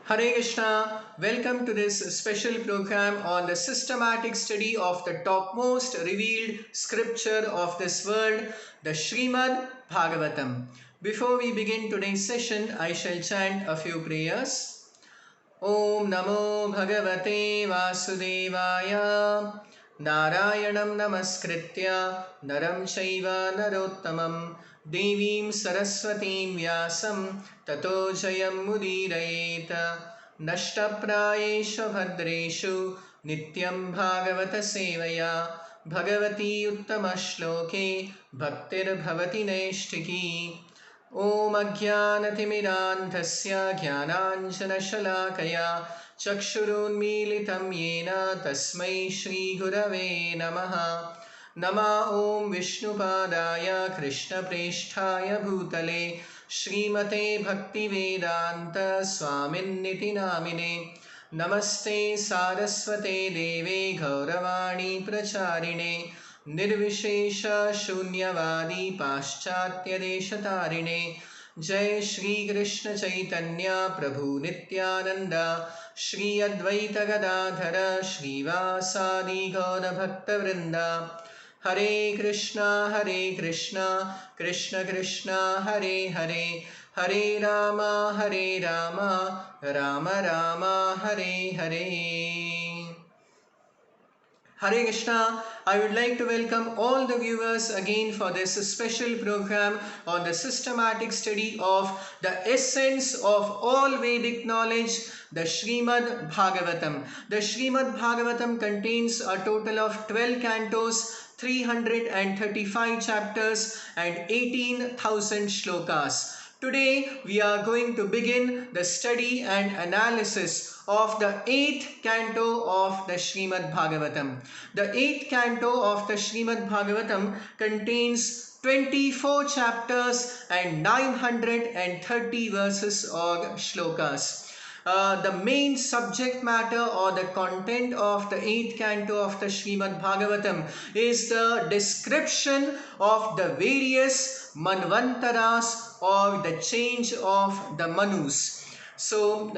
Hare Krishna, welcome to this special program on the systematic study of the topmost revealed scripture of this world, the Srimad Bhagavatam. Before we begin today's session, I shall chant a few prayers. Om Namo Bhagavate Vasudevaya Narayanam Namaskritya Naram Chaiva Narottamam Devim Saraswatim Vyasam Tato Jayam Mudirayeta Nashtaprayeshu Bhadreshu Nityam Bhagavata Sevaya Bhagavati Uttama Shloke Bhaktir Bhavati Neshtiki ॐ अज्ञानतिमिरान्धस्य ज्ञानाञ्जनशलाकया चक्षुरुन्मीलितं येन तस्मै श्रीगुरवे नमः ॐ विष्णुपादाय कृष्णप्रेष्ठाय भूतले श्रीमते भक्तिवेदान्त स्वामिन्निति नामिने नमस्ते सारस्वते देवे गौरवाणी प्रचारिणे निर्विशेष शून्यवादी पाश्चात्यदेशतारिणे जय श्री कृष्ण चैतन्य प्रभु नित्यानंद श्री अद्वैत गदाधर श्रीवासादि गौर भक्तवृंद हरे Krishna Krishna Krishna Hare Hare Hare Ram Ram Ram Hare Hare. Hare Krishna, I would like to welcome all the viewers again for this special program on the systematic study of the essence of all Vedic knowledge, the Srimad Bhagavatam. The Srimad Bhagavatam contains a total of 12 cantos, 335 chapters and 18,000 shlokas. Today we are going to begin the study and analysis of the 8th canto of the Srimad Bhagavatam. The 8th canto of the Srimad Bhagavatam contains 24 chapters and 930 verses or shlokas. The main subject matter or the content of the 8th canto of the Srimad Bhagavatam is the description of the various manvantaras or the change of the manus. So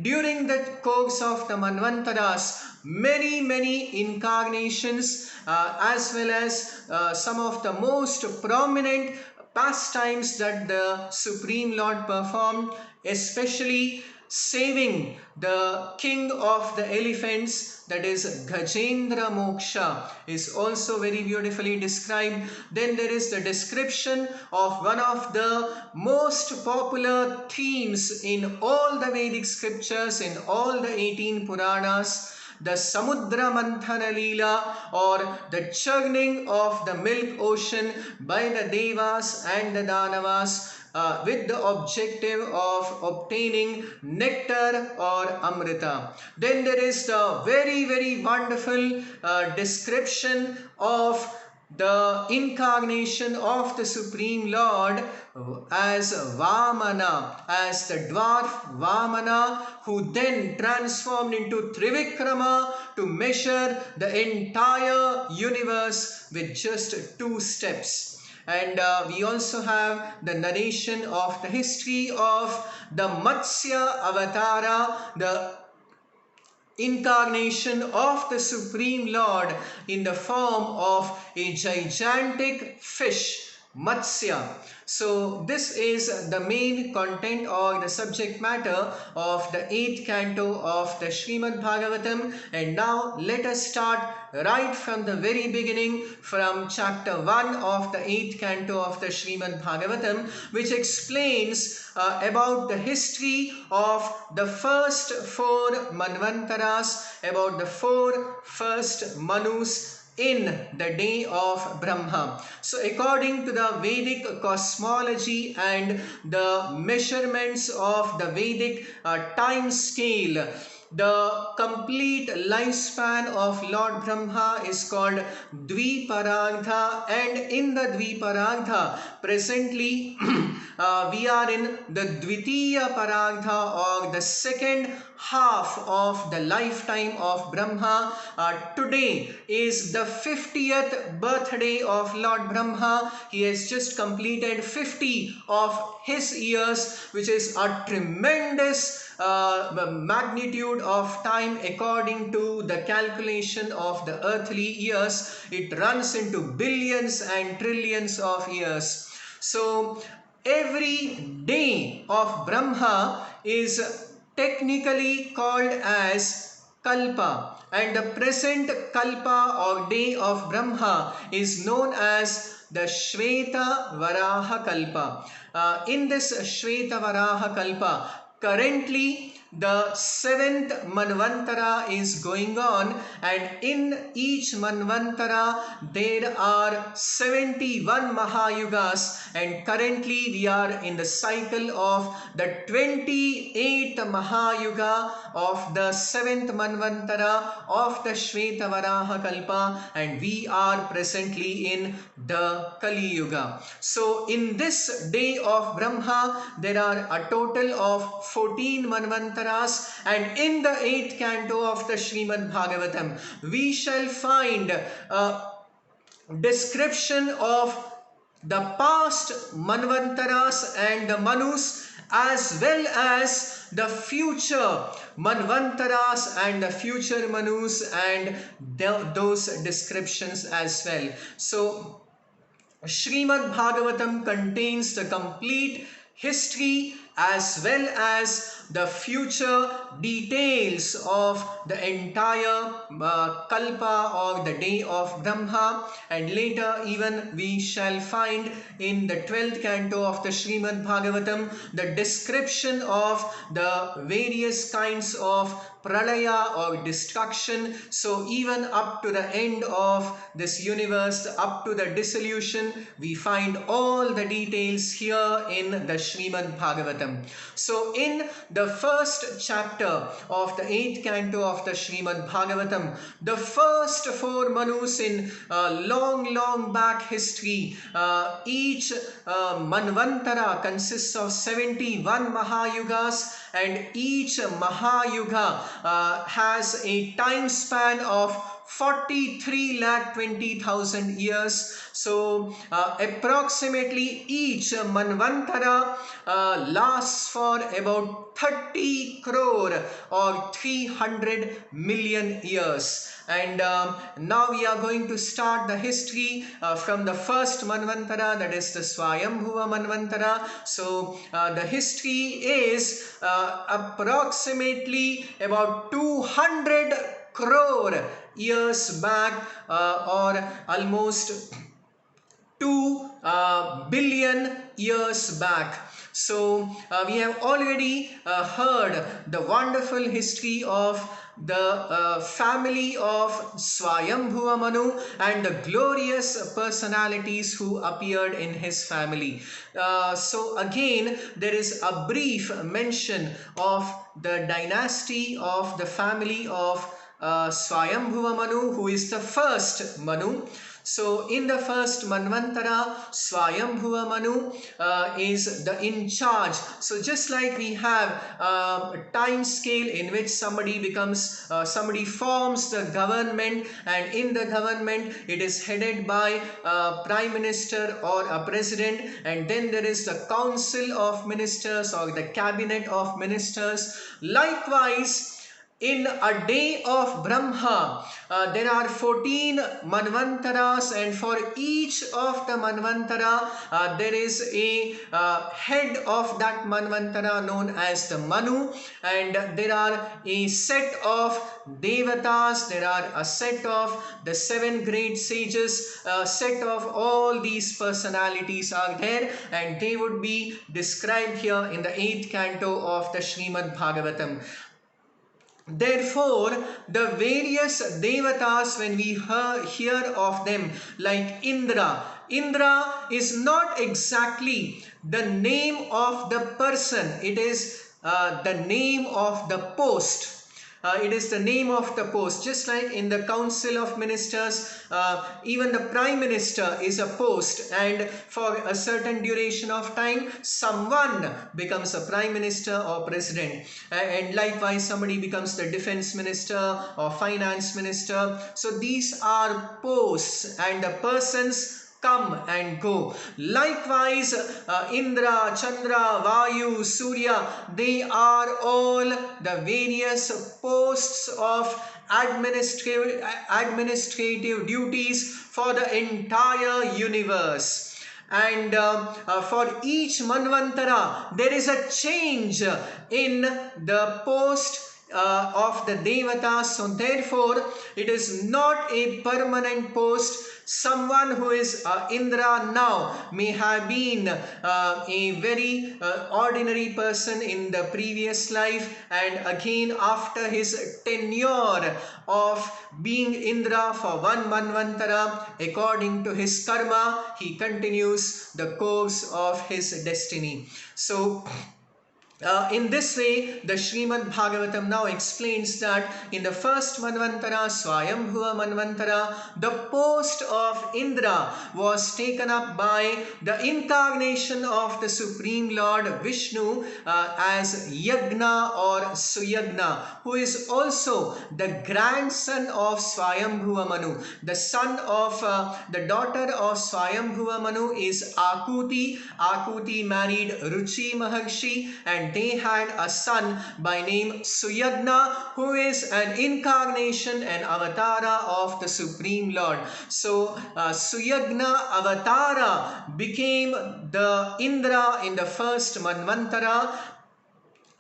during the course of the manvantaras, many incarnations as well as some of the most prominent pastimes that the Supreme Lord performed, especially saving the king of the elephants, that is Gajendra Moksha, is also very beautifully described. Then there is the description of one of the most popular themes in all the Vedic scriptures, in all the 18 Puranas, the Samudra Manthana Leela, or the churning of the milk ocean by the Devas and the Danavas with the objective of obtaining nectar or amrita. Then there is the very wonderful description of the incarnation of the Supreme Lord as Vamana, as the dwarf Vamana, who then transformed into Trivikrama to measure the entire universe with just 2 steps. And we also have the narration of the history of the Matsya Avatara, the incarnation of the Supreme Lord in the form of a gigantic fish, Matsya. So this is the main content or the subject matter of the 8th canto of the Srimad Bhagavatam. And now let us start right from the very beginning, from chapter 1 of the 8th canto of the Srimad Bhagavatam, which explains about the history of the first 4 Manvantaras, about the 4 first Manus in the day of Brahma. So according to the Vedic cosmology and the measurements of the Vedic time scale, the complete lifespan of Lord Brahma is called Dviparagdha, and in the Dviparagdha presently we are in the Dvitiya Paragdha, or the second half of the lifetime of Brahma. Today is the 50th birthday of Lord Brahma. He has just completed 50 of his years, which is a tremendous magnitude of time according to the calculation of the earthly years. It runs into billions and trillions of years. So every day of Brahma is technically called as Kalpa, and the present Kalpa or day of Brahma is known as the Shveta Varaha Kalpa. In this Shveta Varaha Kalpa, currently the seventh Manvantara is going on, and in each Manvantara there are 71 Mahayugas, and currently we are in the cycle of the 28th Mahayuga of the seventh Manvantara of the Shveta Varaha Kalpa, and we are presently in the Kali Yuga. So in this day of Brahma there are a total of 14 Manvantaras, and in the 8th canto of the Srimad Bhagavatam we shall find a description of the past Manvantaras and the Manus, as well as the future Manvantaras and the future Manus, and those descriptions as well. So Srimad Bhagavatam contains the complete history as well as the future details of the entire Kalpa or the day of Brahma, and later even we shall find in the 12th canto of the Srimad Bhagavatam the description of the various kinds of pralaya or destruction. So even up to the end of this universe, up to the dissolution, we find all the details here in the Srimad Bhagavatam. So in the first chapter of the 8th canto of the Srimad Bhagavatam, the first four Manus in long back history, each Manvantara consists of 71 Mahayugas, and each Mahayuga has a time span of 43,20,000 years. So approximately each Manvantara lasts for about 30 crore or 300 million years. And now we are going to start the history from the first Manvantara, that is the Swayambhuva Manvantara. So the history is approximately about 200 crore years back, or almost 2 billion years back. So we have already heard the wonderful history of the family of Swayambhuva Manu and the glorious personalities who appeared in his family. So again there is a brief mention of the dynasty of the family of Swayambhuva Manu, who is the first Manu. So in the first Manvantara, Swayambhuva Manu is the in charge. So just like we have a time scale in which somebody forms the government, and in the government it is headed by a prime minister or a president, and then there is the council of ministers or the cabinet of ministers. Likewise, in a day of Brahma, there are 14 Manvantaras, and for each of the Manvantara, there is a head of that Manvantara known as the Manu, and there are a set of Devatas, there are a set of the 7 great sages, a set of all these personalities are there, and they would be described here in the 8th canto of the Srimad Bhagavatam. Therefore, the various Devatas, when we hear of them, like Indra is not exactly the name of the person, it is the name of the post. It is the name of the post. Just like in the council of ministers, even the prime minister is a post, and for a certain duration of time someone becomes a prime minister or president, and likewise somebody becomes the defense minister or finance minister. So these are posts, and the persons come and go. Likewise, Indra, Chandra, Vayu, Surya, they are all the various posts of administrative duties for the entire universe. And for each Manvantara, there is a change in the post of the Devatas. So therefore, it is not a permanent post. Someone who is Indra now may have been a very ordinary person in the previous life, and again after his tenure of being Indra for one Manvantara, according to his karma, he continues the course of his destiny. So in this way, the Srimad Bhagavatam now explains that in the first Manvantara, Swayambhuva Manvantara, the post of Indra was taken up by the incarnation of the Supreme Lord Vishnu as Yagna or Suyagna, who is also the grandson of Swayambhuva Manu. The son of the daughter of Swayambhuva Manu is Akuti. Akuti married Ruchi Maharshi, and they had a son by name Suyagna, who is an incarnation and avatara of the Supreme Lord. So Suyagna avatara became the Indra in the first Manvantara,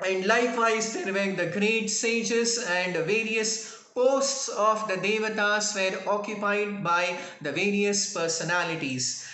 and likewise there were the great sages, and various posts of the Devatas were occupied by the various personalities.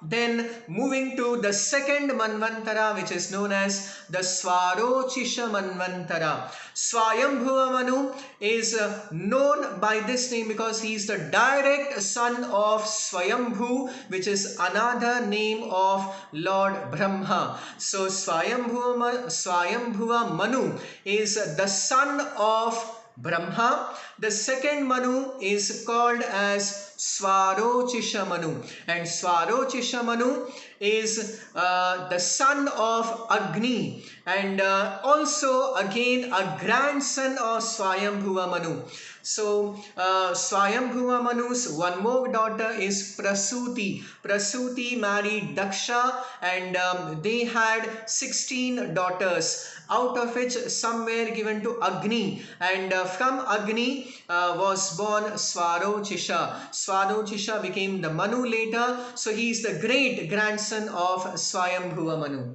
Then moving to the second Manvantara, which is known as the Swarochisha Manvantara. Swayambhuva Manu is known by this name because he is the direct son of Swayambhu, which is another name of Lord Brahma. So Swayambhuva Manu is the son of Brahma. The second Manu is called as Swarochisha Manu, and Swarochisha Manu is the son of Agni, and also again a grandson of Swayambhuva Manu. So Swayambhuva Manu's one more daughter is Prasuti. Prasuti married Daksha, and they had 16 daughters, out of which some were given to Agni, and from Agni was born Swarochisha. Swarochisha became the Manu later, so he is the great grandson of Swayambhuva Manu.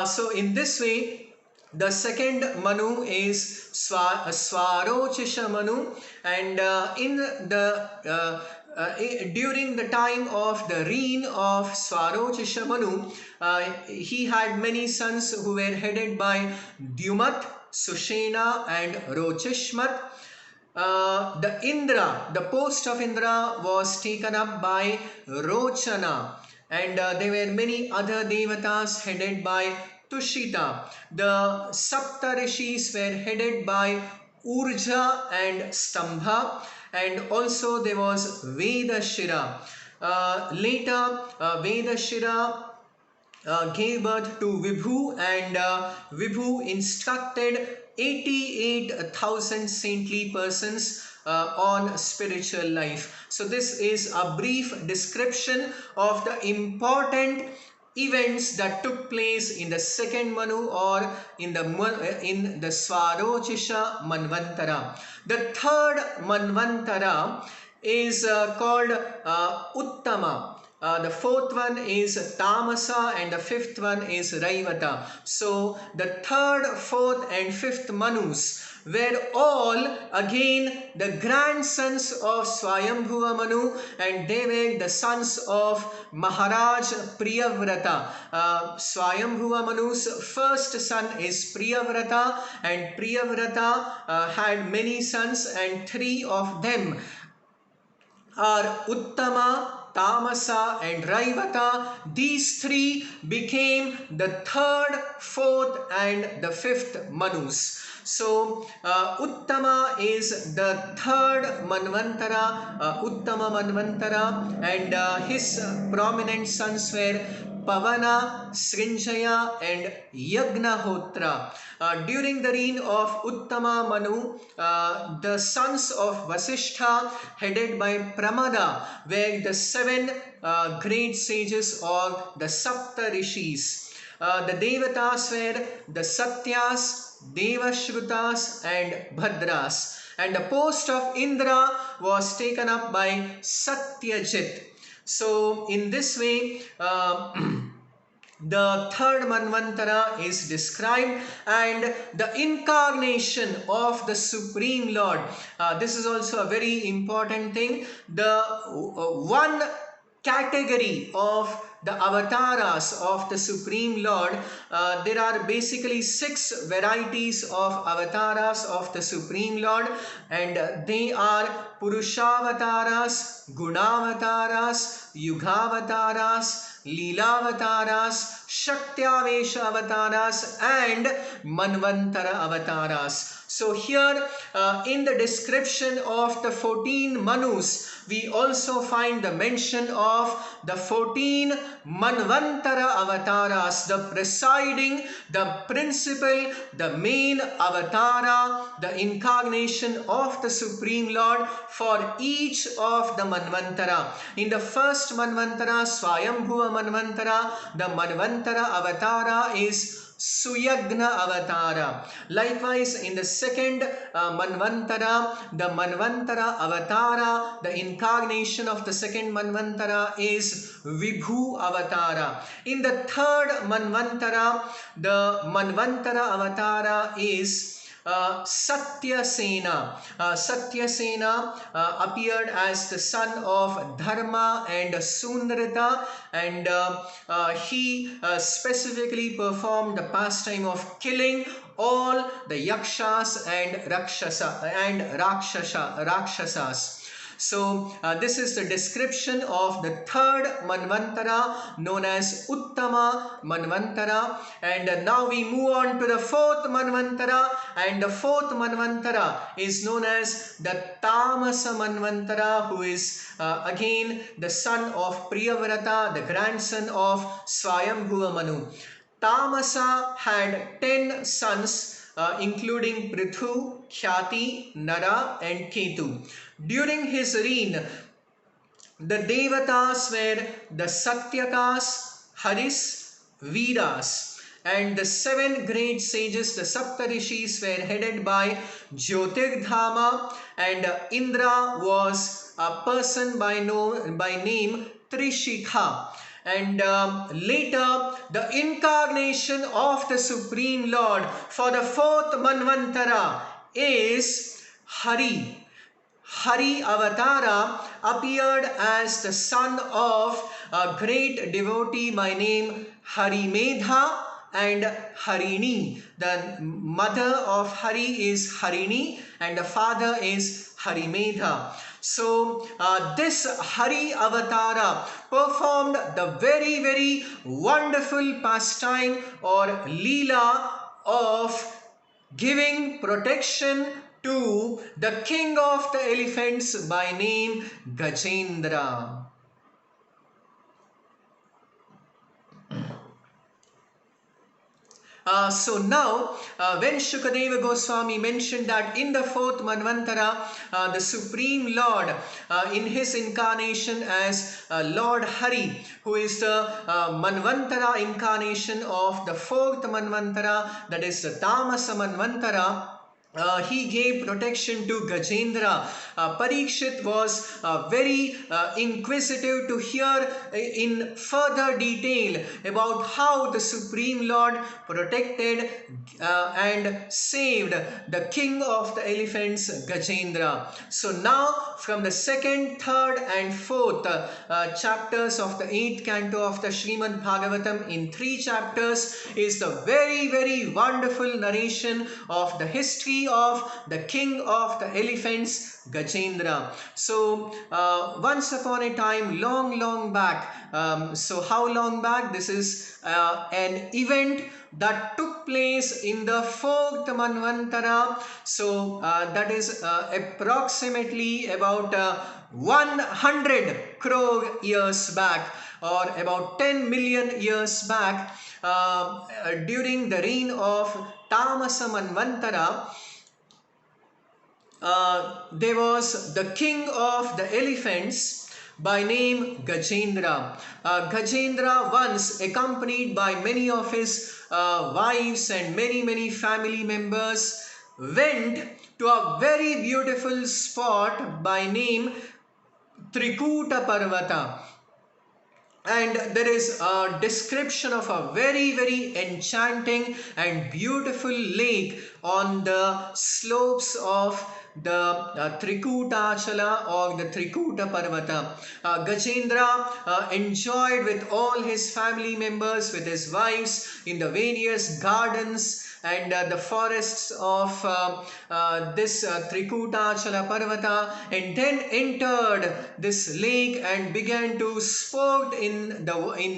So in this way, the second Manu is Swarochisha Manu, and during the time of the reign of Swarochisha Manu, he had many sons who were headed by Dyumat, Sushena and Rochishmat. The Indra, the post of Indra was taken up by Rochana, and there were many other Devatas headed by Tushita. The Saptarishis were headed by Urja and Stambha, and also there was Vedashira. Later, Vedashira gave birth to Vibhu, and Vibhu instructed 88,000 saintly persons on spiritual life. So this is a brief description of the important events that took place in the second Manu, or in the Swarochisha Manvantara. The third Manvantara is called Uttama. The fourth one is Tamasa, and the fifth one is Raivata. So the third, fourth and fifth Manus were all again the grandsons of Swayambhuva Manu, and they were the sons of Maharaj Priyavrata. Swayambhuva Manu's first son is Priyavrata, and Priyavrata had many sons, and three of them are Uttama, Tamasa and Raivata. These three became the third, fourth and the fifth Manus. So Uttama is the third Manvantara, Uttama Manvantara, and his prominent sons were Pavana, Srinjaya and Yagnahotra. During the reign of Uttama Manu, the sons of Vasishtha headed by Pramada were the seven great sages or the Sapta Rishis. The Devatas were the Satyas, Devashrutas and Bhadras. And the post of Indra was taken up by Satyajit. So in this way, the third Manvantara is described, and the incarnation of the Supreme Lord. This is also a very important thing. The one category of the avatars of the Supreme Lord. There are basically 6 varieties of avatars of the Supreme Lord, and they are Purushavataras, Gunavataras, Yugavataras, Leelavataras, Shaktavesha Avataras and Manvantara Avataras. So here in the description of the 14 Manus, we also find the mention of the 14 Manvantara Avataras, the presiding, the principal, the main Avatara, the incarnation of the Supreme Lord for each of the Manvantara. In the first Manvantara, Swayambhuva Manvantara, the Manvantara Avatara is Suyagna Avatara. Likewise, in the second Manvantara, the Manvantara Avatara, the incarnation of the second Manvantara is Vibhu Avatara. In the third Manvantara, the Manvantara Avatara is Satyasena. Satyasena appeared as the son of Dharma and Sundarita, and he specifically performed the pastime of killing all the yakshas and rakshasas. So this is the description of the third Manvantara known as Uttama Manvantara, and now we move on to the fourth Manvantara, and the fourth Manvantara is known as the Tamasa Manvantara, who is again the son of Priyavrata, the grandson of Swayambhuva Manu. Tamasa had 10 sons, including Prithu, Khyati, Nara and Ketu. During his reign, the Devatas were the Satyakas, Haris, Vedas, and the 7 great sages, the Saptarishis, were headed by Jyotirdhama, and Indra was a person by name Trishikha. And later, the incarnation of the Supreme Lord for the fourth Manvantara is Hari. Hari Avatara appeared as the son of a great devotee by name Harimedha and Harini. The mother of Hari is Harini and the father is Harimedha. So this Hari Avatara performed the very, very wonderful pastime or Leela of giving protection to the king of the elephants by name Gajendra. So now, when Shukadeva Goswami mentioned that in the fourth Manvantara, the Supreme Lord, in his incarnation as Lord Hari, who is the Manvantara incarnation of the fourth Manvantara, that is the Tamasa Manvantara, he gave protection to Gajendra. Parikshit was very inquisitive to hear in further detail about how the Supreme Lord protected and saved the king of the elephants, Gajendra. So now from the second, third and fourth chapters of the 8th canto of the Srimad Bhagavatam, in 3 chapters is the very, very wonderful narration of the history of the king of the elephants, Gajendra. So once upon a time, long back, so how long back? This is an event that took place in the 4th Manvantara. So that is approximately about 100 crore years back, or about 10 million years back, during the reign of Tamasa Manvantara, there was the king of the elephants by name Gajendra. Gajendra, once accompanied by many of his wives and many family members, went to a very beautiful spot by name Trikuta Parvata. And there is a description of a very enchanting and beautiful lake on the slopes of the Trikutachala or the Trikuta Parvata. Gajendra enjoyed with all his family members, with his wives, in the various gardens and the forests of this Trikutachala Parvata, and then entered this lake and began to sport in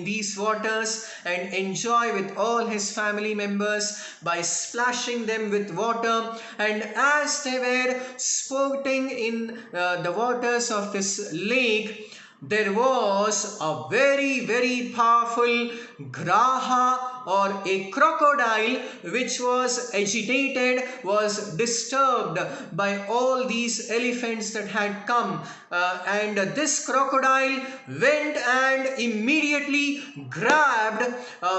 these waters and enjoy with all his family members by splashing them with water. And as they were sporting in the waters of this lake, there was a very powerful graha, or a crocodile, which was agitated, was disturbed by all these elephants that had come, and this crocodile went and immediately grabbed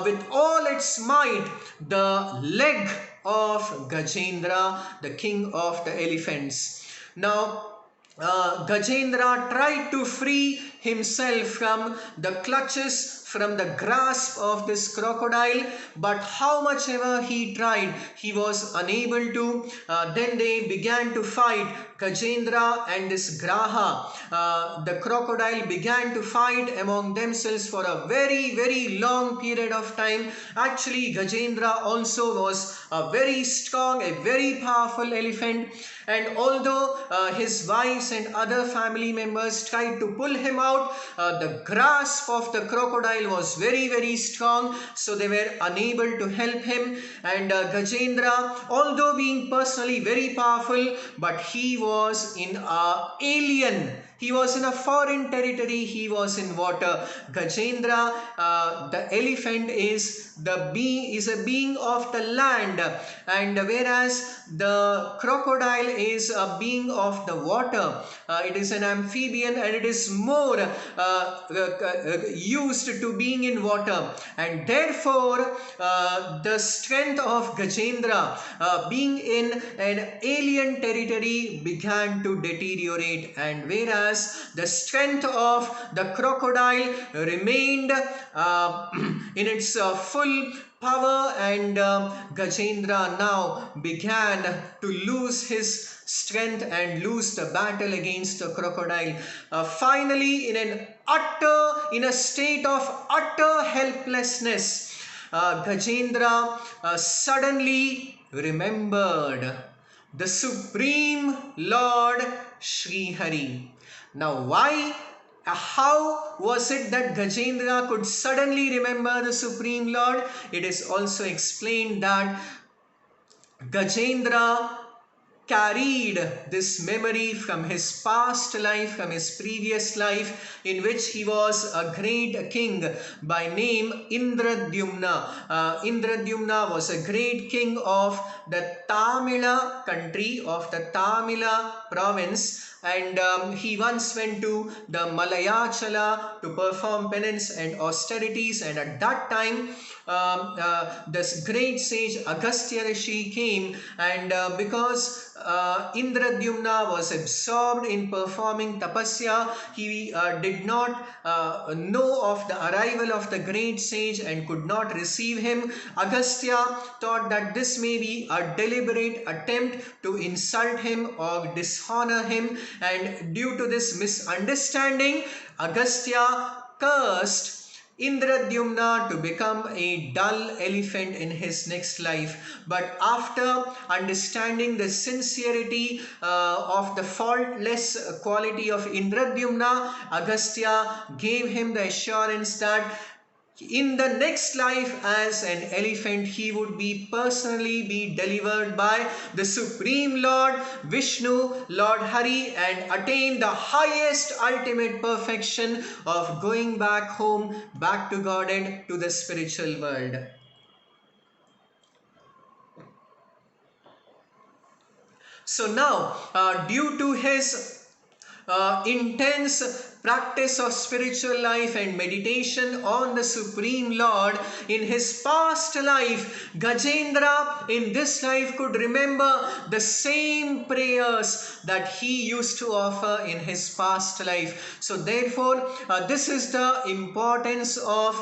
with all its might the leg of Gajendra, the king of the elephants. Now Gajendra tried to free himself from the clutches, from the grasp of this crocodile, but how much ever he tried, he was unable to. Then they began to fight. Gajendra and this Graha, the crocodile, began to fight among themselves for a very long period of time. Actually, Gajendra also was a very strong, a very powerful elephant, and although his wives and other family members tried to pull him out, the grasp of the crocodile was very strong, so they were unable to help him. And Gajendra, although being personally very powerful, but he was in a alien, he was in a foreign territory, he was in water. Gajendra, the elephant, is a being of the land, and whereas the crocodile is a being of the water. It is an amphibian, and it is more used to being in water, and therefore the strength of Gajendra, being in an alien territory, began to deteriorate, and whereas the strength of the crocodile remained in its full power, and Gajendra now began to lose his strength and lose the battle against the crocodile. Finally, in a state of utter helplessness, Gajendra suddenly remembered the Supreme Lord Sri Hari. Now, how was it that Gajendra could suddenly remember the Supreme Lord? It is also explained that Gajendra carried this memory from his past life, from his previous life, in which he was a great king by name Indradyumna. Indradyumna was a great king of the Tamila country, of the Tamila province, and he once went to the Malayachala to perform penance and austerities, and at that time this great sage Agastya Rishi came, and because Indradyumna was absorbed in performing tapasya, he did not know of the arrival of the great sage and could not receive him. Agastya thought that this may be a deliberate attempt to insult him or dishonor him, and due to this misunderstanding, Agastya cursed Indradyumna to become a dull elephant in his next life. But after understanding the sincerity of the faultless quality of Indradyumna, Agastya gave him the assurance that in the next life as an elephant, he would be personally be delivered by the Supreme Lord Vishnu, Lord Hari, and attain the highest ultimate perfection of going back home, back to God and to the spiritual world. So now, due to his intense practice of spiritual life and meditation on the Supreme Lord in his past life, Gajendra in this life could remember the same prayers that he used to offer in his past life. So therefore, this is the importance of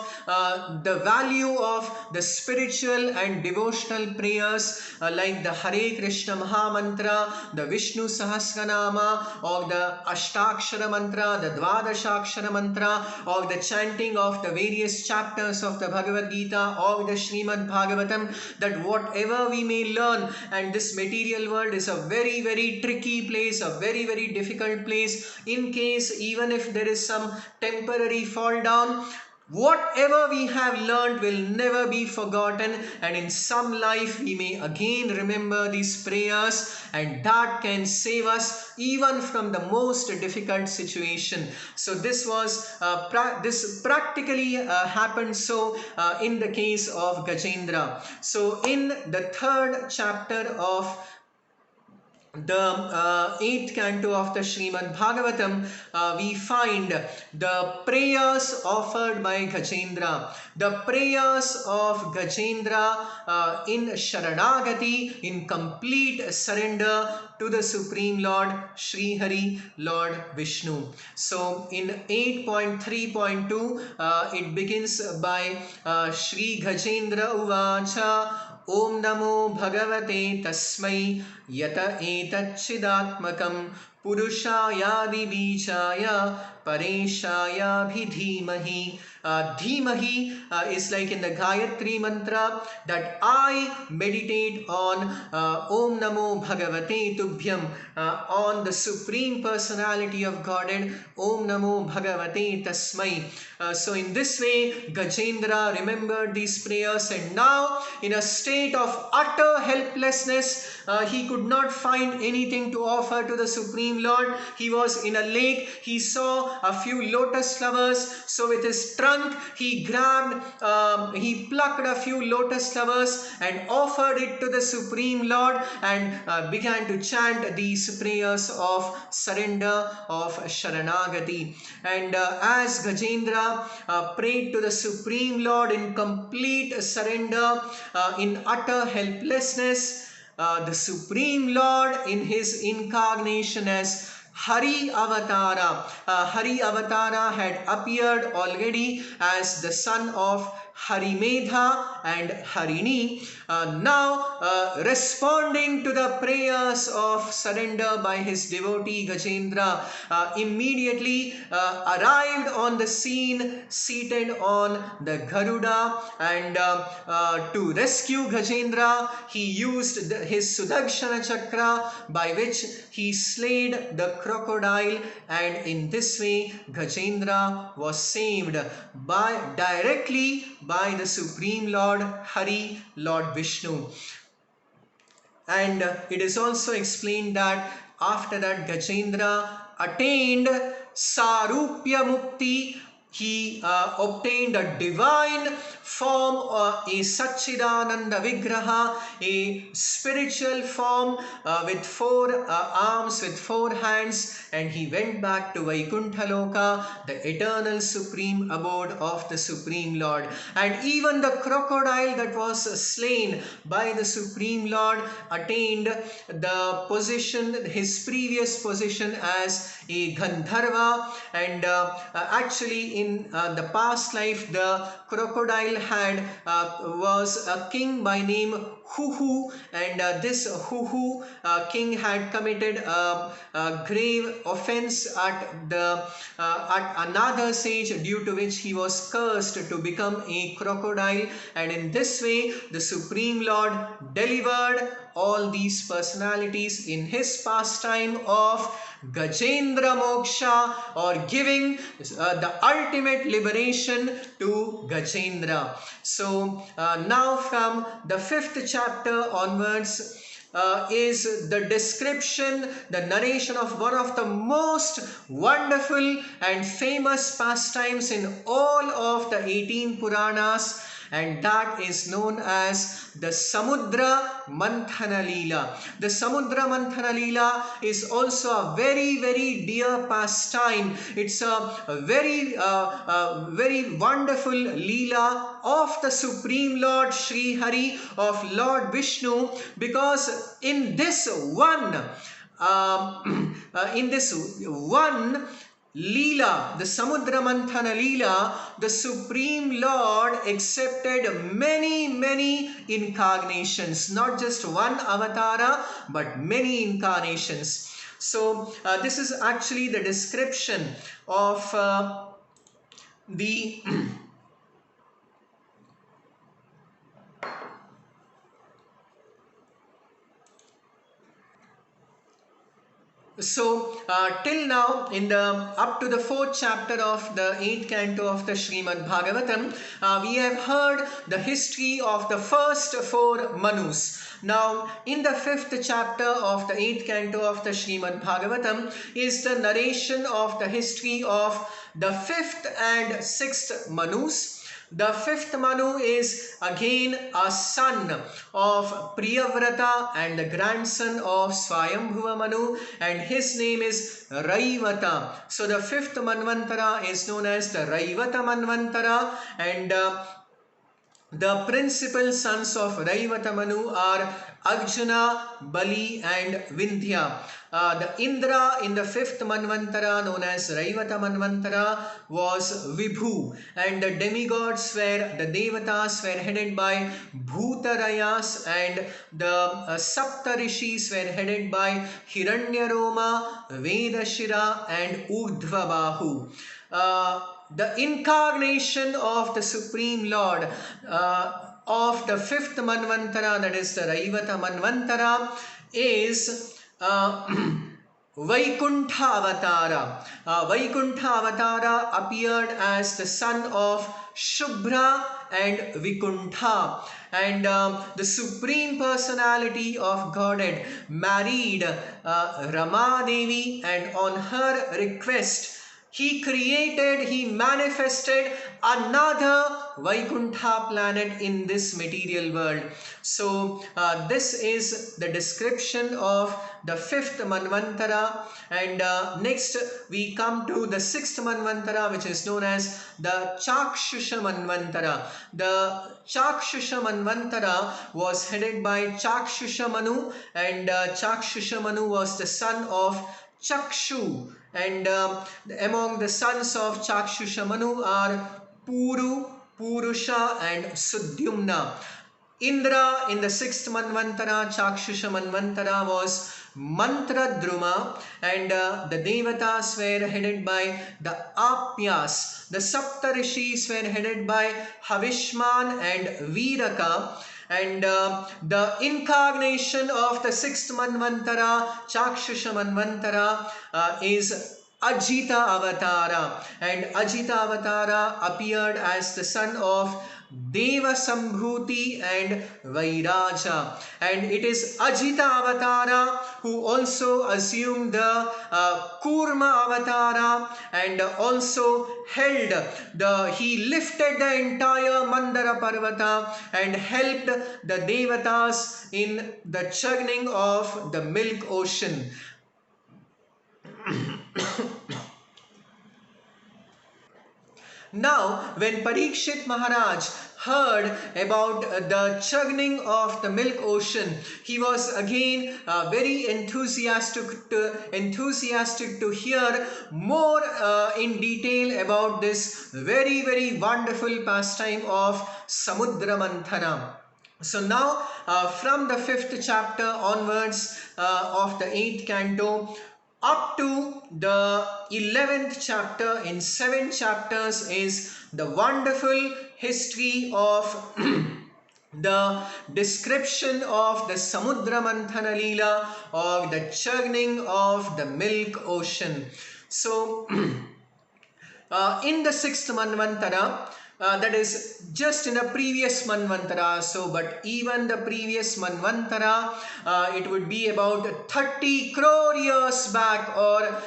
the value of the spiritual and devotional prayers like the Hare Krishna Maha Mantra, the Vishnu Sahasranama, or the Ashtakshara Mantra, the Dvadashakshara Mantra, or the chanting of the various chapters of the Bhagavad Gita or the Srimad Bhagavatam, that whatever we may learn, and this material world is a very, very tricky place, a very, very difficult place. In case even if there is some temporary fall down, whatever we have learned will never be forgotten, and in some life we may again remember these prayers, and that can save us even from the most difficult situation. So this was this practically happened so in the case of Gajendra. So in the third chapter of the 8th canto of the Srimad Bhagavatam, we find the prayers offered by Gajendra. The prayers of Gajendra in Sharanagati, in complete surrender to the Supreme Lord Sri Hari, Lord Vishnu. So in 8.3.2, it begins by Sri Gajendra Uvacha Om Namo Bhagavate Tasmai Yata Etacchidatmakam Purushayadi Bijaya Pareshaya Bhidhimahi. Dhimahi is like in the Gayatri mantra, that I meditate on Om Namo Bhagavate Tubhyam, on the Supreme Personality of Godhead, Om Namo Bhagavate Tasmai. So in this way, Gajendra remembered these prayers, and now in a state of utter helplessness, he could not find anything to offer to the Supreme Lord. He was in a lake, he saw a few lotus flowers, so with his trunk he he plucked a few lotus flowers and offered it to the Supreme Lord, and began to chant these prayers of surrender, of Sharanagati. And as Gajendra prayed to the Supreme Lord in complete surrender, in utter helplessness, the Supreme Lord in his incarnation as Hari Avatara. Hari Avatara had appeared already as the son of Harimedha and Harini, now responding to the prayers of surrender by his devotee Gajendra, immediately arrived on the scene seated on the Garuda, and to rescue Gajendra he used his Sudakshana Chakra, by which he slayed the crocodile, and in this way Gajendra was saved directly by the Supreme Lord Hari, Lord Vishnu. And it is also explained that after that Gajendra attained Sarupya Mukti. He obtained a divine form, a Satchidananda Vigraha, a spiritual form with 4 arms, with 4 hands, and he went back to Vaikuntha Loka, the eternal supreme abode of the Supreme Lord. And even the crocodile that was slain by the Supreme Lord attained the position, his previous position as a Gandharva, and actually in the past life the crocodile was a king by name Huhu, and this Huhu king had committed a grave offense at another sage, due to which he was cursed to become a crocodile, and in this way the Supreme Lord delivered all these personalities in his pastime of Gajendra Moksha, or giving the ultimate liberation to Gajendra. So now from the 5th chapter onwards is the description, the narration of one of the most wonderful and famous pastimes in all of the 18 Puranas, and that is known as the Samudra Manthana Leela. The Samudra Manthana Leela is also a very, very dear pastime. It's a very wonderful Leela of the Supreme Lord Sri Hari, of Lord Vishnu, because in this one in this one Leela, the Samudra Manthana Leela, the Supreme Lord accepted many incarnations, not just one avatara, but many incarnations. So this is actually the description of the So till now, in the up to the 4th chapter of the 8th canto of the Srimad Bhagavatam, we have heard the history of the first 4 Manus. Now, in the 5th chapter of the 8th canto of the Srimad Bhagavatam is the narration of the history of the 5th and 6th Manus. The 5th Manu is again a son of Priyavrata and the grandson of Swayambhuva Manu, and his name is Raivata. So the 5th Manvantara is known as the Raivata Manvantara, and the principal sons of Raivata Manu are Arjuna, Bali and Vindhya. The Indra in the 5th Manvantara, known as Raivata Manvantara, was Vibhu, and the demigods were, the Devatas were headed by Bhutarayas, and the Sapta Rishis were headed by Hiranyaroma, Vedashira and Urdhvabahu. The incarnation of the Supreme Lord of the 5th Manvantara, that is the Raivata Manvantara, is Vaikuntha Avatara. Vaikuntha Avatara appeared as the son of Shubhra and Vikuntha, and the Supreme Personality of Godhead married Rama Devi, and on her request he manifested another Vaikuntha planet in this material world. So this is the description of the 5th Manvantara, and next we come to the 6th Manvantara, which is known as the Chakshusha Manvantara. The Chakshusha Manvantara was headed by Chakshusha Manu, and Chakshusha Manu was the son of Chakshu, and among the sons of Chakshusha Manu are Puru, Purusha and Sudyumna. Indra in the 6th Manvantara, Chakshusha Manvantara, was Mantradruma, and the Devatas were headed by the Apyas. The Sapta Rishis were headed by Havishman and Viraka, and the incarnation of the 6th Manvantara, Chakshusha Manvantara, is Ajita Avatara, and Ajita Avatara appeared as the son of Deva Sambhuti and Vairaja, and it is Ajita Avatara who also assumed the Kurma Avatara, and also he lifted the entire Mandara Parvata and helped the Devatas in the churning of the milk ocean. Now, when Parikshit Maharaj heard about the churning of the milk ocean, he was again very enthusiastic to hear more in detail about this very wonderful pastime of Samudra Manthana. So now from the 5th chapter onwards of the 8th canto up to the 11th chapter, in 7 chapters, is the wonderful history of the description of the Samudra Manthana Leela, or the churning of the milk ocean. So in the sixth Manvantara, that is just in the previous Manvantara, so but even the previous Manvantara, it would be about 30 crore years back, or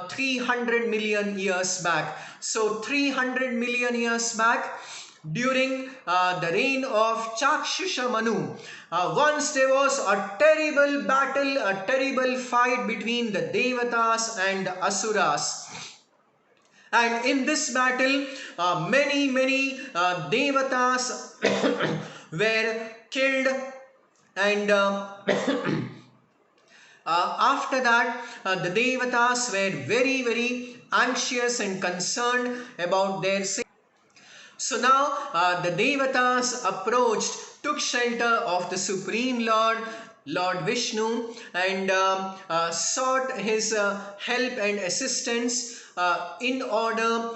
300 million years back. So 300 million years back, during the reign of Chakshusha Manu, once there was a terrible battle, a terrible fight between the Devatas and the Asuras. And in this battle, many Devatas were killed, and after that, the Devatas were very anxious and concerned about their safety. So now the Devatas approached, took shelter of the Supreme Lord, Lord Vishnu, and sought his help and assistance in order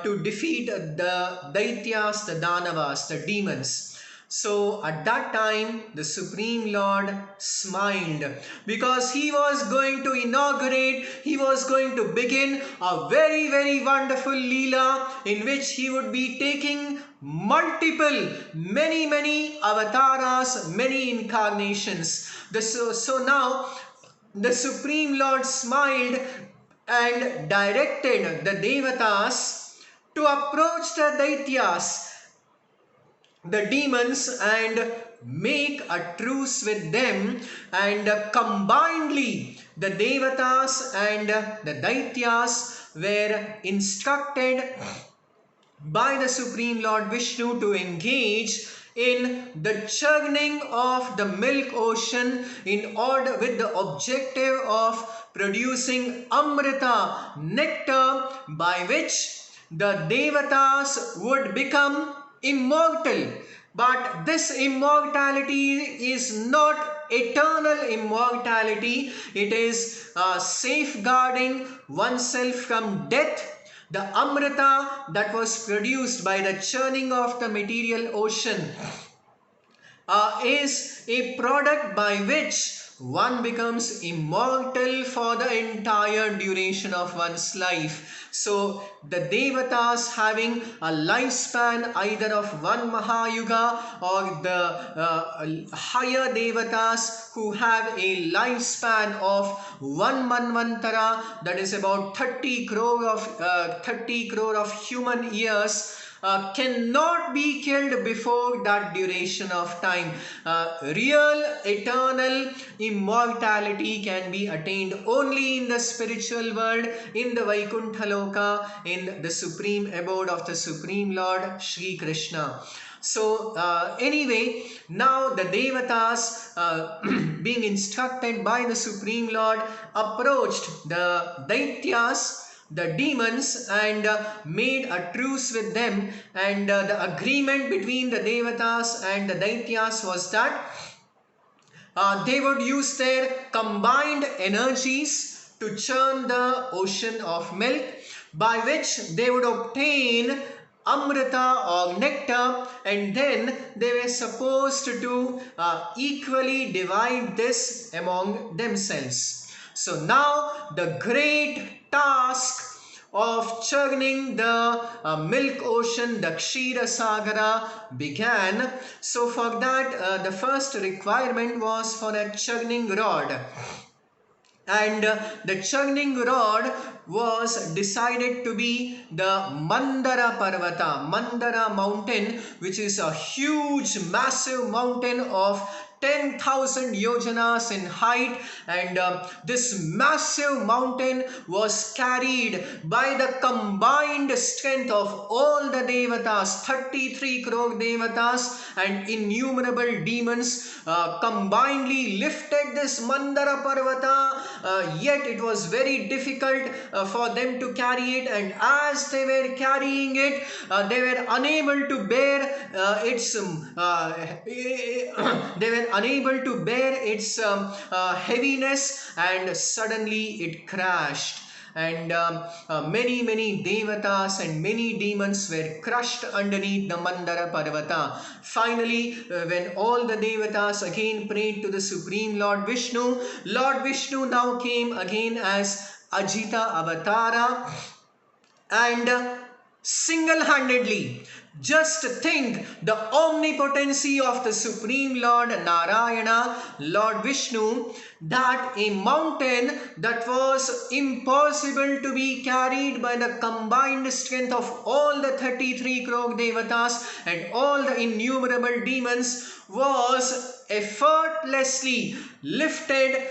to defeat the Daityas, the Danavas, the demons. So at that time, the Supreme Lord smiled, because he was going to inaugurate, he was going to begin a very wonderful Leela, in which he would be taking multiple, many avatars, many incarnations. So now the Supreme Lord smiled and directed the Devatas to approach the Daityas, the demons, and make a truce with them, and combinedly the Devatas and the Daityas were instructed by the Supreme Lord Vishnu to engage in the churning of the milk ocean, in order with the objective of producing Amrita, nectar, by which the Devatas would become immortal. But this immortality is not eternal immortality, it is safeguarding oneself from death. The Amrita that was produced by the churning of the material ocean is a product by which one becomes immortal for the entire duration of one's life. So the Devatas having a lifespan either of one Mahayuga, or the higher Devatas who have a lifespan of one Manvantara, that is about 30 crore of human years, cannot be killed before that duration of time. Real eternal immortality can be attained only in the spiritual world, in the Vaikuntha Loka, in the supreme abode of the Supreme Lord Shri Krishna. So anyway, now the Devatas being instructed by the Supreme Lord approached the Daityas, the demons, and made a truce with them, and the agreement between the Devatas and the Daityas was that they would use their combined energies to churn the ocean of milk, by which they would obtain Amrita or nectar, and then they were supposed to equally divide this among themselves. So now the great task of churning the milk ocean, the Kshira Sagara, began. So for that, the first requirement was for a churning rod. And the churning rod was decided to be the Mandara Parvata, Mandara mountain, which is a huge, massive mountain of 10,000 yojanas in height, and this massive mountain was carried by the combined strength of all the Devatas, 33 crore Devatas and innumerable demons combinedly lifted this Mandara Parvata, yet it was very difficult for them to carry it, and as they were carrying it, they were unable to bear its heaviness, and suddenly it crashed. and many devatas and many demons were crushed underneath the Mandara Parvata. Finally, when all the devatas again prayed to the Supreme Lord Vishnu now came again as Ajita Avatara, and single-handedly, just think the omnipotency of the Supreme Lord Narayana, Lord Vishnu, that a mountain that was impossible to be carried by the combined strength of all the 33 crore devatas and all the innumerable demons was effortlessly lifted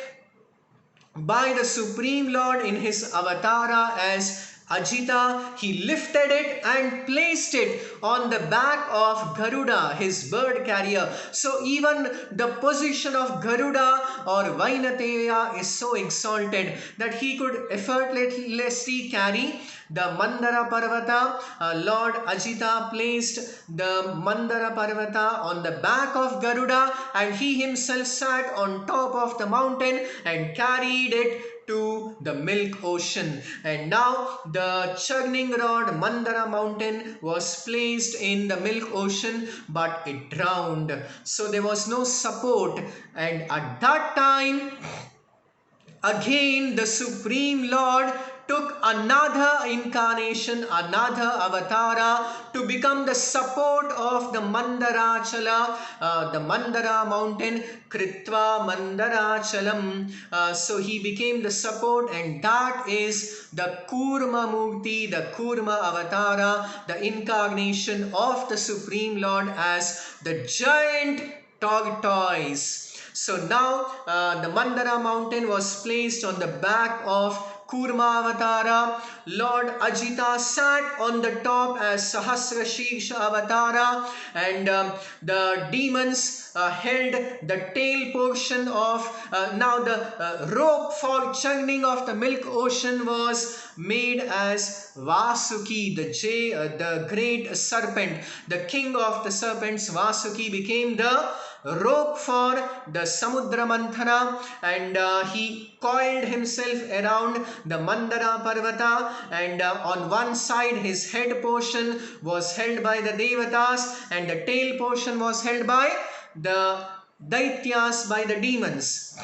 by the Supreme Lord in his avatara as Ajita. He lifted it and placed it on the back of Garuda, his bird carrier. So even the position of Garuda or Vainateya is so exalted that he could effortlessly carry the Mandara Parvata. Lord Ajita placed the Mandara Parvata on the back of Garuda, and he himself sat on top of the mountain and carried it to the milk ocean. And now the churning rod Mandara mountain was placed in the milk ocean, but it drowned. So there was no support, and at that time again the Supreme Lord took another incarnation, another avatara to become the support of the Mandarachala, the Mandara mountain, Kritva Mandarachalam. So he became the support, and that is the Kurma Murti, the Kurma avatara, the incarnation of the Supreme Lord as the giant tortoise. So now the Mandara mountain was placed on the back of Kurma Avatara. Lord Ajita sat on the top as Sahasra Sheersha Avatara, and the demons held the tail portion of now the rope for churning of the milk ocean was made as Vasuki, the great serpent. The king of the serpents, Vasuki, became the rope for the Samudra Manthana, and he coiled himself around the Mandara Parvata, and on one side his head portion was held by the Devatas and the tail portion was held by the Daityas, by the demons.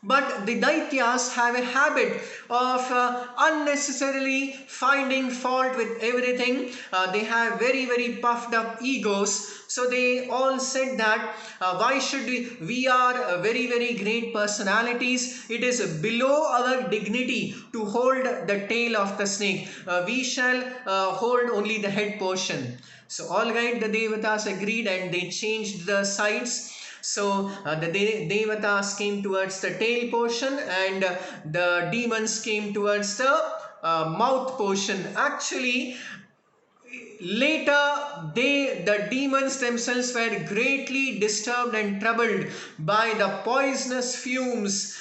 But the Daityas have a habit of unnecessarily finding fault with everything. They have very puffed up egos. So they all said that why should we are very great personalities. It is below our dignity to hold the tail of the snake. We shall hold only the head portion. So all right, the Devatas agreed and they changed the sides. So the Devatas came towards the tail portion, and the demons came towards the mouth portion. Actually, later the demons themselves were greatly disturbed and troubled by the poisonous fumes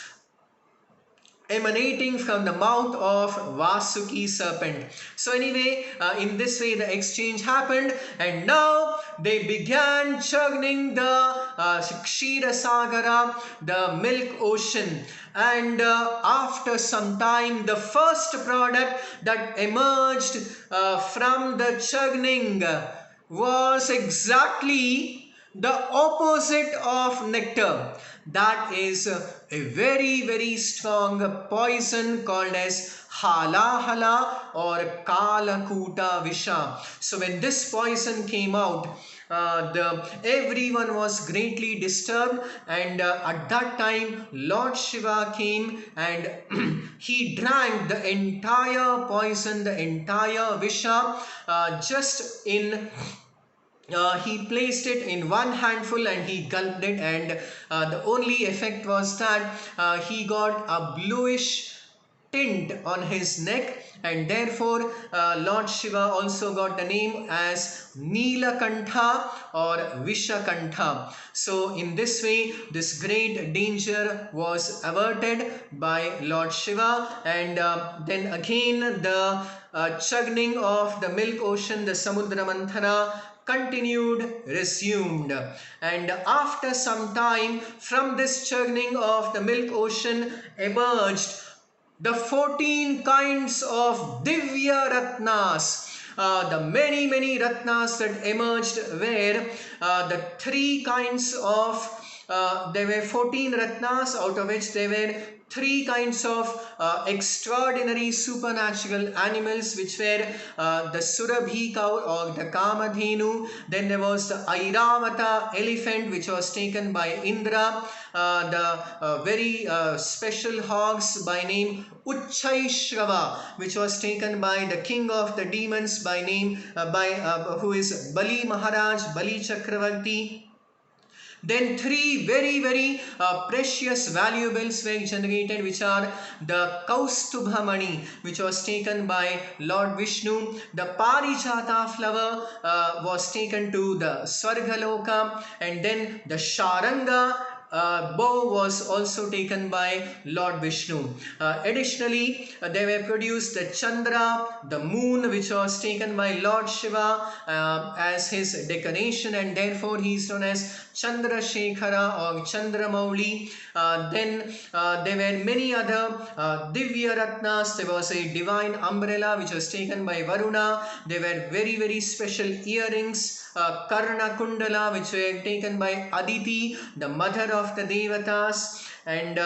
emanating from the mouth of Vasuki serpent. So anyway, in this way the exchange happened, and now they began churning the Kshira Sagara, the milk ocean. And after some time, the first product that emerged from the churning was exactly the opposite of nectar. That is a very strong poison called as halahala or kalakuta visha. So when this poison came out, everyone was greatly disturbed, and at that time Lord Shiva came and he drank the entire poison, the entire visha, just in he placed it in one handful and he gulped it, and the only effect was that he got a bluish tint on his neck, and therefore Lord Shiva also got the name as Neelakantha or Vishakantha. So in this way this great danger was averted by Lord Shiva, and then again the churning of the milk ocean, the Samudra Manthana, resumed. And after some time, from this churning of the milk ocean emerged the 14 kinds of Divya Ratnas. The many Ratnas that emerged were the three kinds of, there were 14 Ratnas, out of which there were three kinds of extraordinary supernatural animals, which were the Surabhi cow or the Kamadhenu. Then there was the Airavata elephant, which was taken by Indra. The very special hogs by name Uchchaishrava, which was taken by the king of the demons by name who is Bali Maharaj, Bali Chakravarti. Then three very precious valuables were generated, which are the Kaustubhamani, which was taken by Lord Vishnu. The Parijata flower was taken to the Swargaloka, and then the Sharanga bow was also taken by Lord Vishnu. Additionally, they were produced the Chandra, the moon, which was taken by Lord Shiva as his decoration, and therefore he is known as Chandra Shekhara or Chandramauli. Then there were many other Divya Ratnas. There was a divine umbrella which was taken by Varuna. There were very special earrings, Karna Kundala, which were taken by Aditi, the mother of the Devatas. And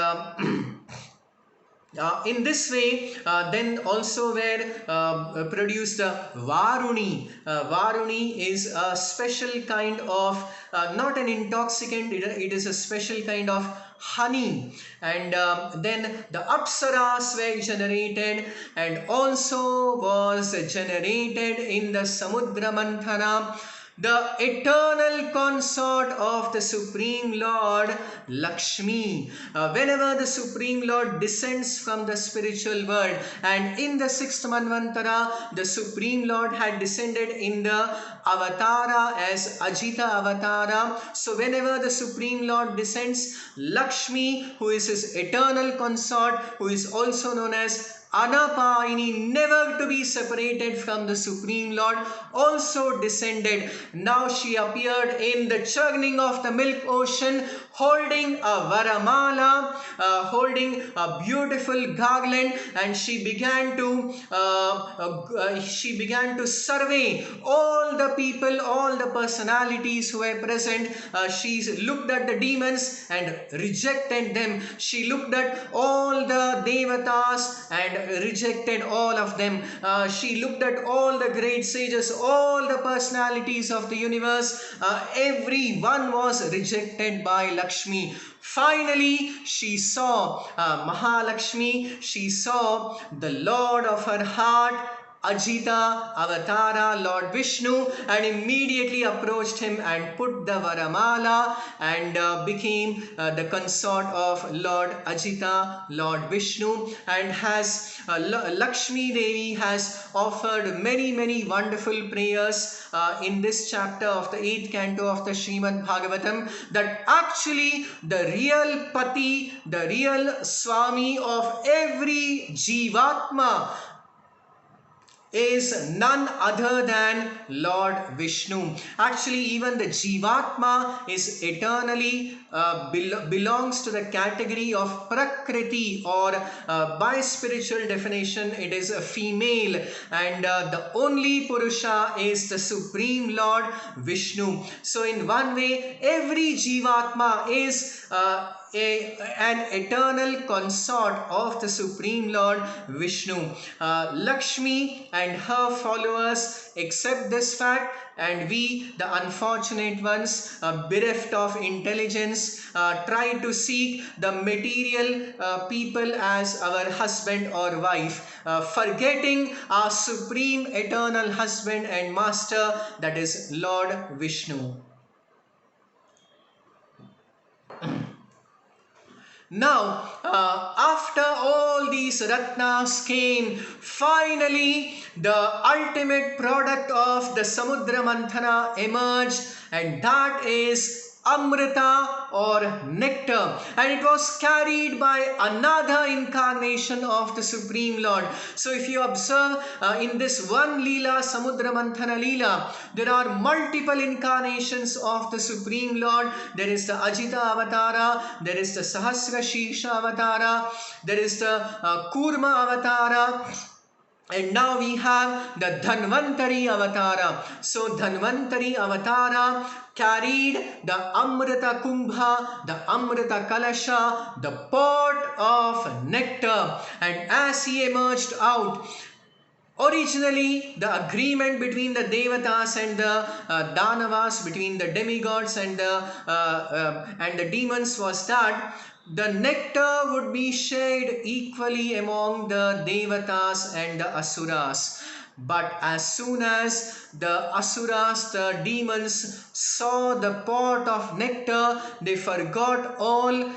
in this way, then also were produced Varuni. Varuni is a special kind of, not an intoxicant, it is a special kind of honey. And then the Apsaras were generated, and also was generated in the Samudra Manthana the eternal consort of the Supreme Lord, Lakshmi. Whenever the Supreme Lord descends from the spiritual world, and in the 6th Manvantara, the Supreme Lord had descended in the Avatara as Ajita Avatara. So whenever the Supreme Lord descends, Lakshmi, who is his eternal consort, who is also known as Anapayini, never to be separated from the Supreme Lord, also descended. Now she appeared in the churning of the milk ocean, holding a Varamala, holding a beautiful garland, and she began to survey all the people, all the personalities who were present. She looked at the demons and rejected them. She looked at all the Devatas and rejected all of them. She looked at all the great sages, all the personalities of the universe. Everyone was rejected by Lakshmi. Finally, she saw Mahalakshmi. She saw the Lord of her heart, Ajita Avatara, Lord Vishnu, and immediately approached him and put the Varamala and became the consort of Lord Ajita, Lord Vishnu, and has Lakshmi Devi has offered many wonderful prayers in this chapter of the 8th canto of the Srimad Bhagavatam, that actually the real Pati, the real Swami of every Jivatma is none other than Lord Vishnu. Actually, even the Jivatma is eternally belongs to the category of Prakriti, or by spiritual definition it is a female, and the only Purusha is the Supreme Lord Vishnu. So in one way, every Jivatma is an eternal consort of the Supreme Lord Vishnu. Lakshmi and her followers accept this fact, and we, the unfortunate ones, bereft of intelligence, try to seek the material people as our husband or wife, forgetting our supreme eternal husband and master, that is Lord Vishnu. Now, after all these Ratnas came, finally the ultimate product of the Samudra Manthana emerged, and that is Amrita or nectar, and it was carried by another incarnation of the Supreme Lord. So if you observe in this one Leela, Samudra Manthana Leela, there are multiple incarnations of the Supreme Lord. There is the Ajita Avatara, there is the Sahasra Shisha Avatara, there is the Kurma Avatara, and now we have the Dhanvantari Avatara. So Dhanvantari Avatara carried the Amrita Kumbha, the Amrita Kalasha, the pot of nectar. And as he emerged out, originally, the agreement between the Devatas and the Danavas, between the demigods and the demons, was that the nectar would be shared equally among the Devatas and the Asuras. But as soon as the Asuras, the demons, saw the pot of nectar, they forgot all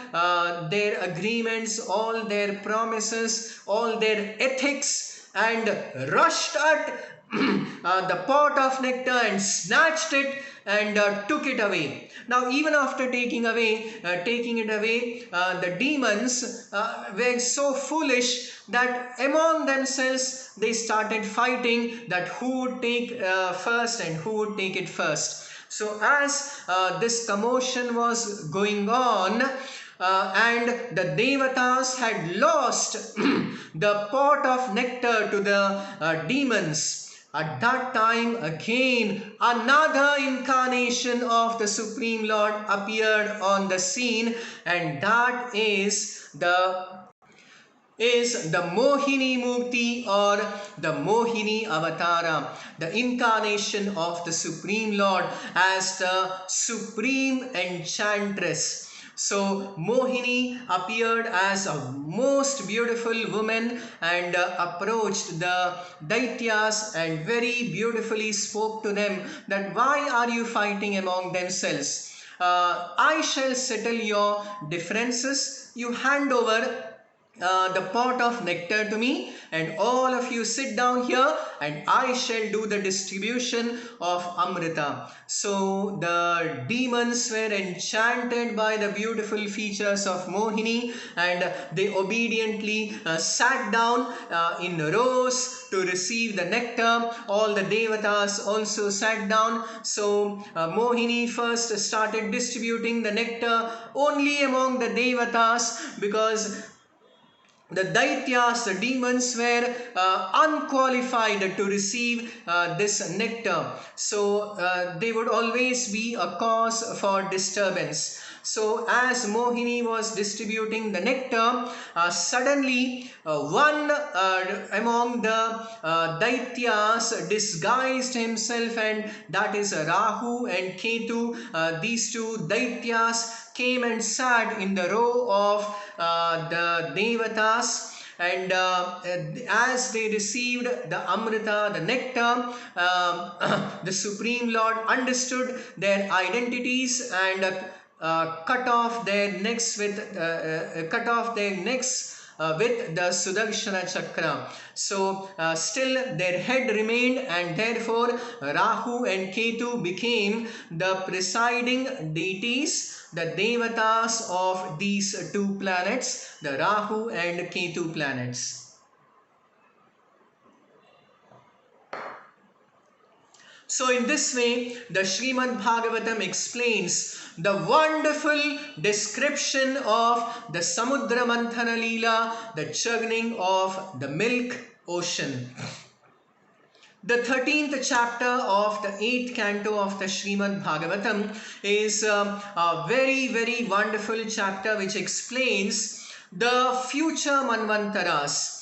their agreements, all their promises, all their ethics, and rushed at the pot of nectar and snatched it and took it away. Now, even after taking it away, the demons were so foolish that among themselves they started fighting that who would take first and who would take it first. So as this commotion was going on, and the Devatas had lost the pot of nectar to the demons. At that time, again, another incarnation of the Supreme Lord appeared on the scene, and that is the Mohini Mukti or the Mohini Avatara, the incarnation of the Supreme Lord as the Supreme Enchantress. So Mohini appeared as a most beautiful woman and approached the Daityas and very beautifully spoke to them that why are you fighting among themselves? I shall settle your differences. You hand over the pot of nectar to me, and all of you sit down here and I shall do the distribution of Amrita. So the demons were enchanted by the beautiful features of Mohini, and they obediently sat down in rows to receive the nectar. All the Devatas also sat down. So Mohini first started distributing the nectar only among the Devatas, because the Daityas, the demons, were unqualified to receive this nectar. So they would always be a cause for disturbance. So as Mohini was distributing the nectar, suddenly one among the Daityas disguised himself, and that is Rahu and Ketu. These two Daityas came and sat in the row of the Devatas, and as they received the Amrita, the nectar, the Supreme Lord understood their identities and cut off their necks with the Sudarshana Chakra. So still their head remained, and therefore Rahu and Ketu became the presiding deities, the Devatas of these two planets, the Rahu and Ketu planets. So in this way, the Srimad Bhagavatam explains the wonderful description of the Samudra Manthana Leela, the churning of the milk ocean. The 13th chapter of the 8th canto of the Srimad Bhagavatam is a very, very wonderful chapter which explains the future Manvantaras.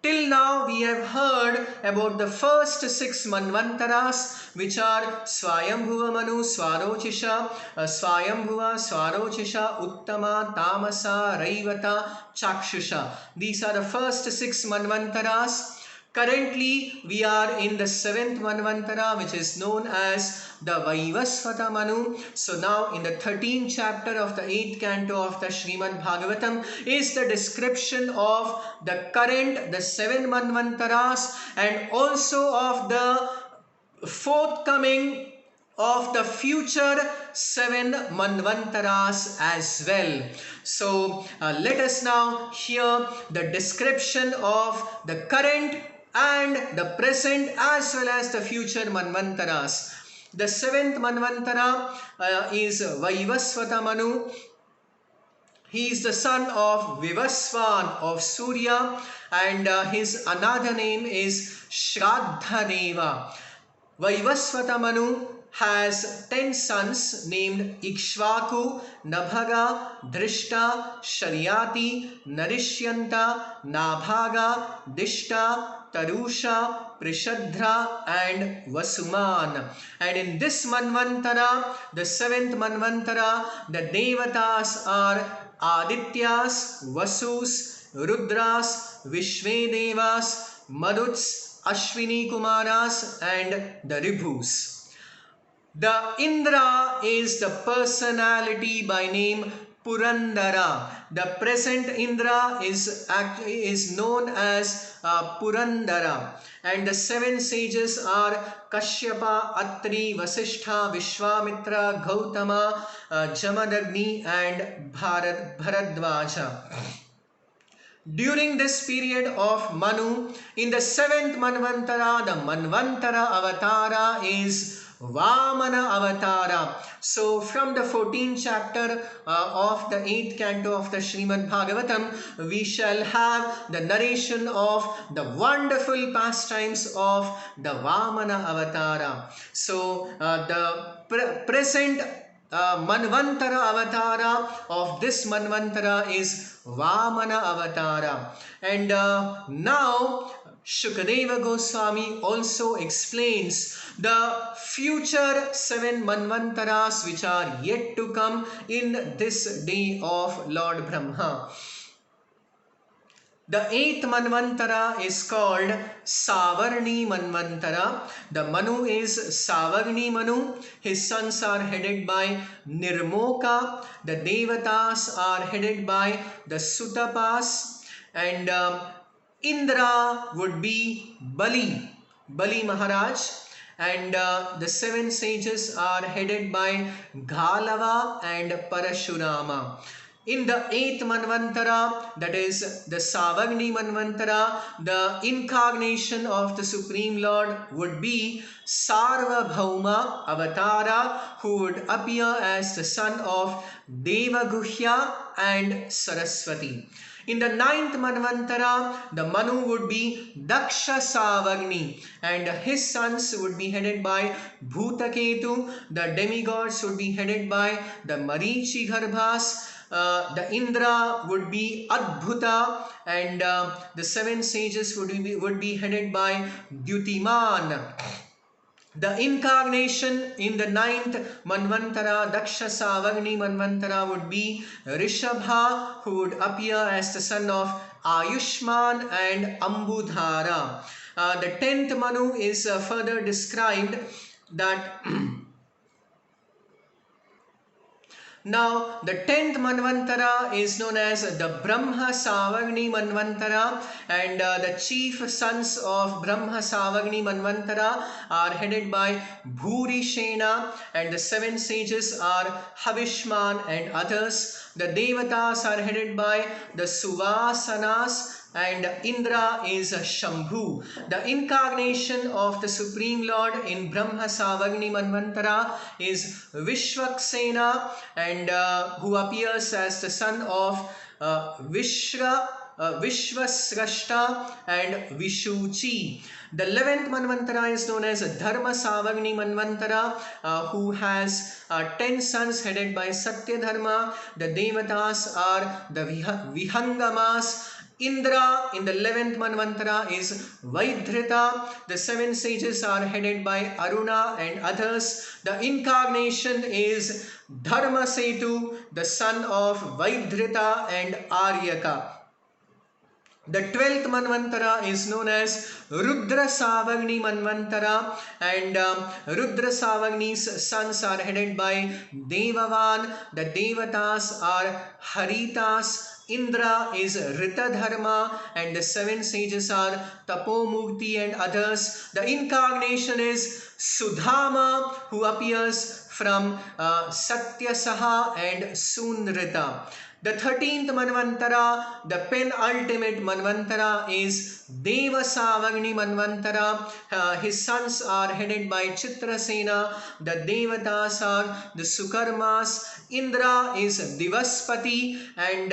Till now we have heard about the first 6 Manvantaras, which are Swayambhuva Manu, Swarochisha, Swayambhuva, Swarochisha, Uttama, Tamasa, Raivata, Chakshusha. These are the first 6 Manvantaras. Currently, we are in the 7th Manvantara, which is known as the Vaivasvata Manu. So now in the 13th chapter of the 8th canto of the Srimad Bhagavatam is the description of the current, the 7 Manvantaras, and also of the forthcoming of the future 7 Manvantaras as well. So let us now hear the description of the current and the present as well as the future Manvantaras. The 7th Manvantara is Vaivasvata Manu. He is the son of Vivasvan of Surya, and his another name is Shraddhaneva. Vaivasvata Manu has 10 sons named Ikshvaku, Nabhaga, Drishta, Sharyati, Narishyanta, Nabhaga, Dishta, Tarusha, Prishadra and Vasuman. And in this Manvantara, the 7th Manvantara, the Devatas are Adityas, Vasus, Rudras, Vishvedevas, Maruts, Ashwini Kumaras and the Ribhus. The Indra is the personality by name Purandara. The present Indra is known as Purandara. And the 7 sages are Kashyapa, Atri, Vasishtha, Vishwamitra, Gautama, Jamadagni and Bharadvaja. During this period of Manu, in the 7th Manvantara, the Manvantara Avatara is Vamana Avatara. So from the 14th chapter of the 8th canto of the Srimad Bhagavatam, we shall have the narration of the wonderful pastimes of the Vamana Avatara. So the present Manvantara Avatara of this Manvantara is Vamana Avatara. And now Shukadeva Goswami also explains the future 7 Manvantaras which are yet to come in this day of Lord Brahma. The 8th Manvantara is called Savarni Manvantara. The Manu is Savagni Manu. His sons are headed by Nirmoka. The Devatas are headed by the Sutapas. And Indra would be Bali Maharaj. And the 7 sages are headed by Ghalava and Parashurama. In the 8th Manvantara, that is the Savagni Manvantara, the incarnation of the Supreme Lord would be Sarvabhauma Avatara, who would appear as the son of Devaguhya and Saraswati. In the 9th Manvantara, the Manu would be Daksha Savagni and his sons would be headed by Bhutaketu. The demigods would be headed by the Marichi Garbhas. The Indra would be Adbhuta and the 7 sages would be headed by Dyutiman. The incarnation in the 9th Manvantara, Daksha Savagni Manvantara would be Rishabha, who would appear as the son of Ayushman and Ambudhara. The 10th Manu is further described that now, the 10th Manvantara is known as the Brahma Savagni Manvantara, and the chief sons of Brahma Savagni Manvantara are headed by Bhurishena, and the 7 sages are Havishman and others. The Devatas are headed by the Suvasanas, and Indra is Shambhu. The incarnation of the Supreme Lord in Brahma Savagni Manvantara is Vishwaksena, and who appears as the son of Vishwasrashta and Vishuchi. The 11th Manvantara is known as Dharma Savagni Manvantara, who has 10 sons headed by Satyadharma. The Devatas are the Vihangamas. Indra in the 11th Manvantara is Vaidhrita. The 7 sages are headed by Aruna and others. The incarnation is Dharma Setu, the son of Vaidhrita and Aryaka. The 12th Manvantara is known as Rudra Savagni Manvantara, and Rudra Savagni's sons are headed by Devavan. The Devatas are Haritas. Indra is Ritadharma, and the seven sages are Tapomukti and others. The incarnation is Sudhama, who appears from Satyasaha and Sunrita. The 13th Manvantara, the penultimate Manvantara, is Deva Savagni Manvantara. His sons are headed by Chitrasena. The Devatas are the Sukarmas. Indra is Divaspati, and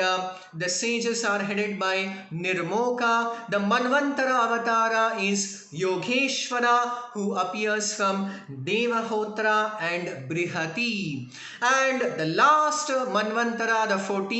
the sages are headed by Nirmoka. The Manvantara Avatara is Yogeshwara, who appears from Devahotra and Brihati. And the last Manvantara, the 14th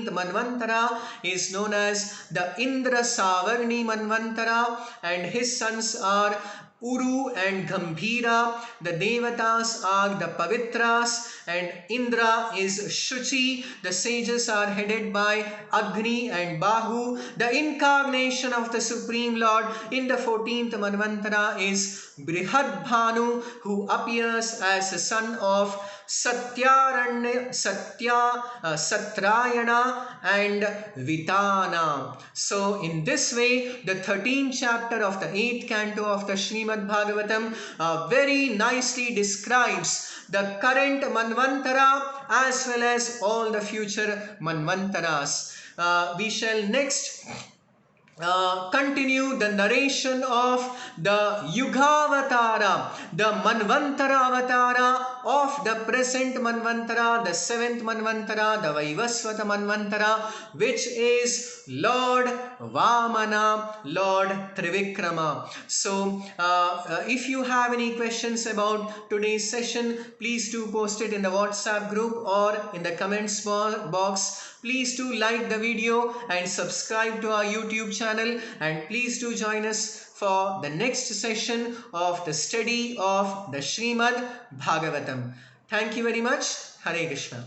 Manvantara, is known as the Indra Savagni Manvantara, and his sons are Uru and Gambhira. The Devatas are the Pavitras, and Indra is Shuchi. The sages are headed by Agni and Bahu. The incarnation of the Supreme Lord in the 14th Manvantara is Brihadbhanu, who appears as a son of Satyaranya, Satrayana and Vitana. So in this way, the 13th chapter of the 8th canto of the Srimad Bhagavatam very nicely describes the current Manvantara as well as all the future Manvantaras. We shall next continue the narration of the Yugavatara, the Manvantara Avatara of the present Manvantara, the 7th Manvantara, the Vaivasvata Manvantara, which is Lord Vamana, Lord Trivikrama. So, if you have any questions about today's session, please do post it in the WhatsApp group or in the comments box. Please do like the video and subscribe to our YouTube channel, and please do join us for the next session of the study of the Srimad Bhagavatam. Thank you very much. Hare Krishna.